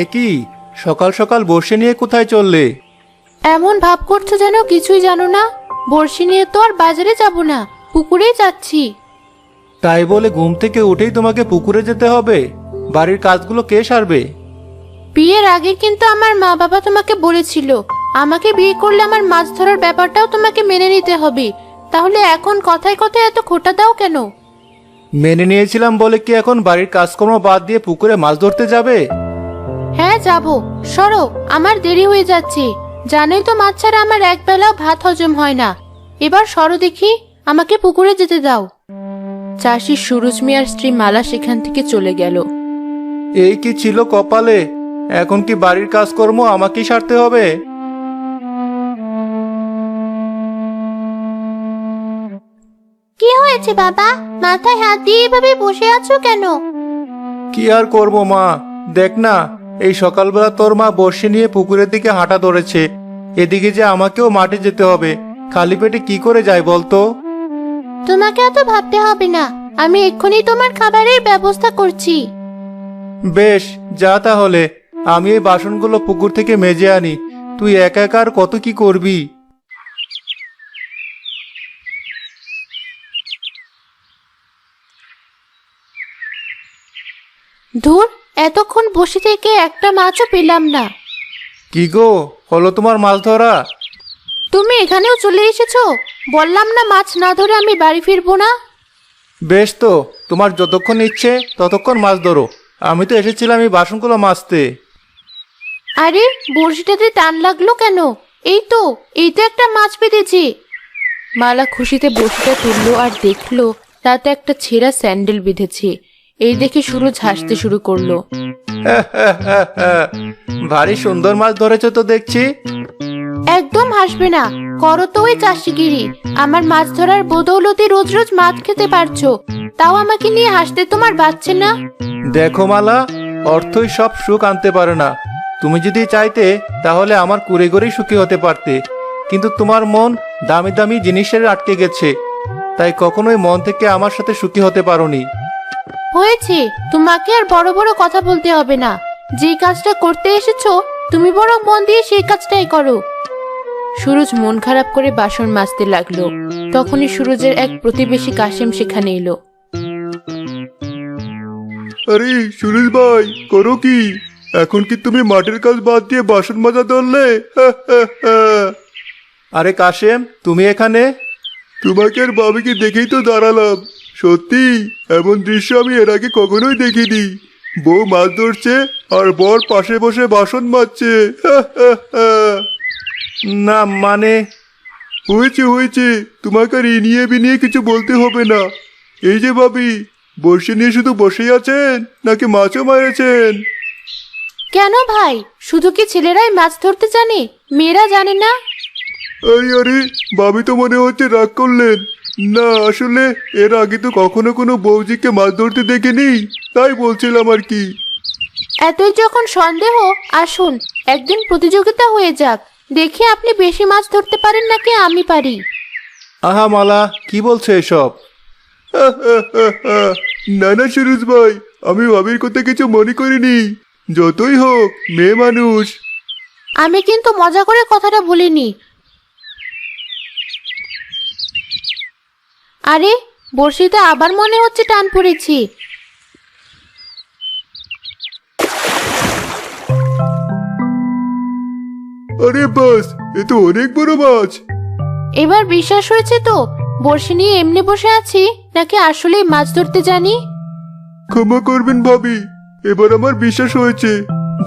এ কি, সকাল সকাল বর্ষি নিয়ে কোথায় চললে? এমন ভাব করছো যেন কিছুই জানো না। বড়শি নিয়ে তো আর বাজারে যাব না, পুকুরেই যাচ্ছি। তাই বলে ঘুম থেকে উঠেই তোমাকে পুকুরে যেতে হবে? বাড়ির কাজগুলো কে সারবে? বিয়ের আগে কিন্তু আমার মা বাবা তোমাকে বলেছিল আমাকে বিয়ে করলে আমার মাছ ধরার ব্যাপারটাও তোমাকে মেনে নিতে হবে। তাহলে এখন কথায় কথায় এত খোঁটা দাও কেন? মেনে নিয়েছিলাম বলে কি এখন বাড়ির কাজকর্ম বাদ দিয়ে পুকুরে মাছ ধরতে যাবে? হ্যাঁ যাব। সরো, আমার দেরি হয়ে যাচ্ছে। জানোই তো মাছ ছাড়া আমার এক বেলাও ভাত হজম হয় না। এবার সরো দেখি, আমাকে পুকুরে যেতে দাও। চাষি সুরজ মিয়ার স্ত্রী মালা সেখান থেকে চলে গেল। এই কি ছিল কপালে! এখন কি বাড়ির কাজকর্ম আমাকেই সারতে হবে? কি হয়েছে বাবা? মাথায় হাত দিয়ে এভাবে বসে আছো কেন? কি আর করব মা, দেখ না, এই সকালবেলা তোর মা বর্ষি নিয়ে পুকুরের দিকে হাঁটা ধরেছে। এদিকে যে আমাকেও মাঠে যেতে হবে, খালি পেটে কি করে যাই বলতো? তোমাকে এত ভাবতে হবে না, আমি এক্ষুনি তোমার খাবারের ব্যবস্থা করছি। বেশ, যা তাহলে। আমি এই বাসনগুলো পুকুর থেকে মেজে আনি। তুই একা একা আর কত কি করবি? ধুর, এতক্ষণ বসে থেকে একটা মাছও পেলাম না। কি গো, হলো তোমার মাছ ধরা? তুমি এখানেও চলে এসেছো? বললাম না মাছ না ধরে আমি বাড়ি ফিরবো না। বেশ তো, তোমার যতক্ষণ ইচ্ছে ততক্ষণ মাছ ধরো। আমি তো এসেছিলাম এই বাসনগুলো মাজতে। আরে, বড়শিটাতে টান লাগলো কেন? এই তো একটা মাছ পেতেছি। মালা খুশিতে বড়শিটা তুললো আর দেখলো তাতে একটা ছেঁড়া স্যান্ডেল বিঁধেছে। এই দেখে সুরজ হাসতে শুরু করলো। ভারী সুন্দর মাছ ধরেছো তো দেখছি। একদম হাসবে না, করো তো ওই চাষিগিরি। আমার মাছ ধরার বদৌলতে রোজ রোজ মাছ খেতে পারছো, তাও আমাকে নিয়ে হাসতে তোমার বাচ্ছে না? দেখো মালা, অর্থই সব সুখ আনতে পারে না। তুমি যদি চাইতে তাহলে আমার কুড়ে ঘরেই সুখী হতে পারতে, কিন্তু তোমার মন দামি দামি জিনিসের আটকে গেছে, তাই কখনোই মন থেকে আমার সাথে সুখী হতে পারোনি। হয়েছে, তোমাকে আর বড় বড় কথা বলতে হবে না। যে কাজটা করতে এসেছো তুমি বরং মন দিয়ে সেই কাজটাই করো। সুরজ মন খারাপ করে বাসন মাজতে লাগলো। তখনই সুরজের এক প্রতিবেশী কাশেম সেখানে এলো। আরে সুরেশ ভাই, করো কি? এখন কি তুমি মাঠের কাজ বাদ দিয়ে বাসন মাজা ধরলে? আরে কাশেম, তুমি এখানে? তোমাকে আর বাবিকে দেখেই তো দাঁড়ালাম। সত্যি, এমন দৃশ্য আমি এর আগে কখনোই দেখিনি। বউ মাছ ধরছে আর বর পাশে বসে বাসন মাজছে। না মানে, হয়েছে হয়েছে, তোমাকে আর নিয়ে বিনিয়ে কিছু বলতে হবে না। এই যে ভাবি, বর্ষি নিয়ে শুধু বসেই আছেন নাকি মাছও মারেছেন? কেন ভাই, শুধু কি ছেলেরাই মাছ ধরতে জানে, মেয়েরা জানে না? আরে আরে, ভাবি তো মনে হচ্ছে রাগ করলেন। না আসলে এর আগে তো কখনো কোনো বৌজিকে মাছ ধরতে দেখিনি, তাই বলছিলাম আর কি। এতই যখন সন্দেহ, আসুন একদিন প্রতিযোগিতা হয়ে যাক, দেখি আপনি বেশি মাছ ধরতে পারেন নাকি আমি পারি। আহা মালা, কি বলছো এসব? না না সুরজ ভাই, আমি ভাবির কথা কিছু মনে করিনি। যতই হোক মেয়ে মানুষ। আমি কিন্তু মজা করে কথাটা বলিনি। আরে, বড়শিতে আবার মনে হচ্ছে টান পড়েছি। আরে বাস, এ তো অনেক বড় মাছ। এবার বিশ্বাস হয়েছে তো বড়শি নিয়ে এমনি বসে আছি নাকি আসলেই মাছ ধরতে জানি? ক্ষমা করবেন ভাবি, এবার আমার বিশ্বাস হয়েছে।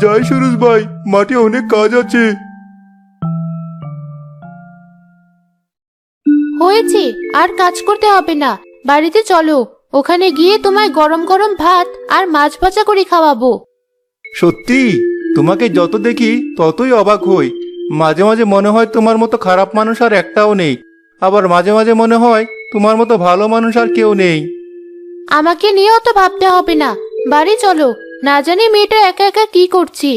যাই সুরজ ভাই, মাঠে অনেক কাজ আছে। হয়েছে, আর কাজ করতে হবে না। বাড়িতে চলো, ওখানে গিয়ে তোমায় গরম গরম ভাত আর মাছ ভাজা করে খাওয়াবো। সত্যি, তোমাকে যত দেখি ততই অবাক হই। মাঝে মাঝে মনে হয় তোমার মতো খারাপ মানুষ আর একটাও নেই, আবার মাঝে মাঝে মনে হয় তোমার মতো ভালো মানুষ আর কেউ নেই। আমাকে নিয়েও তো ভাবতে হবে না, বাড়ি চলো। না জানি মেয়েটা একা একা কি করছি।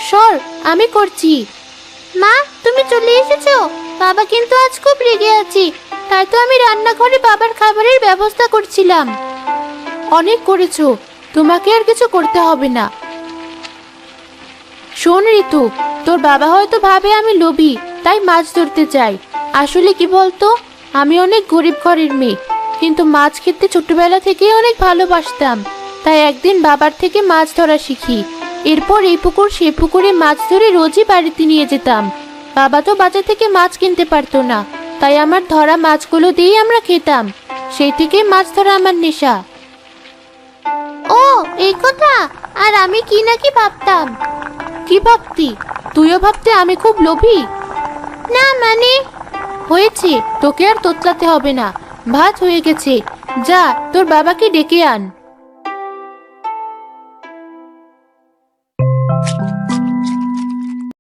সর, আমি করছি। মা, তুমি চলে এসেছো? বাবা কিন্তু আজ খুব রেগে আছে। তাই তো আমি রান্নাঘরে বাবার খাবারের ব্যবস্থা করছিলাম। অনেক করেছো, তোমাকে আর কিছু করতে হবে না। শোন ঋতু, তোর বাবা হয়তো ভাবে আমি লোভী, তাই মাছ ধরতে চাই। আসলে কি বলতো, আমি অনেক গরিব ঘরের মেয়ে, কিন্তু মাছ খেতে ছোটবেলা থেকেই অনেক ভালোবাসতাম। তাই একদিন বাবার থেকে মাছ ধরা শিখি। এরপর এই পুকুর সে পুকুরে মাছ ধরে রোজই বাড়িতে নিয়ে যেতাম। বাবা তো বাজার থেকে মাছ কিনতে পারতো না, তাই আমার ধরা মাছগুলো দিয়েই আমরা খেতাম। সেই থেকেই মাছ ধরা আমার নেশা। ও, এই কথা। আর আমি কি নাকি ভাবতাম। কি ভাবতি? তুইও ভাবতে আমি খুব লোভী? না মানে, হয়েছে, তোকে আর তোতলাতে হবে না। ভাত হয়ে গেছে, যা তোর বাবাকে ডেকে আন।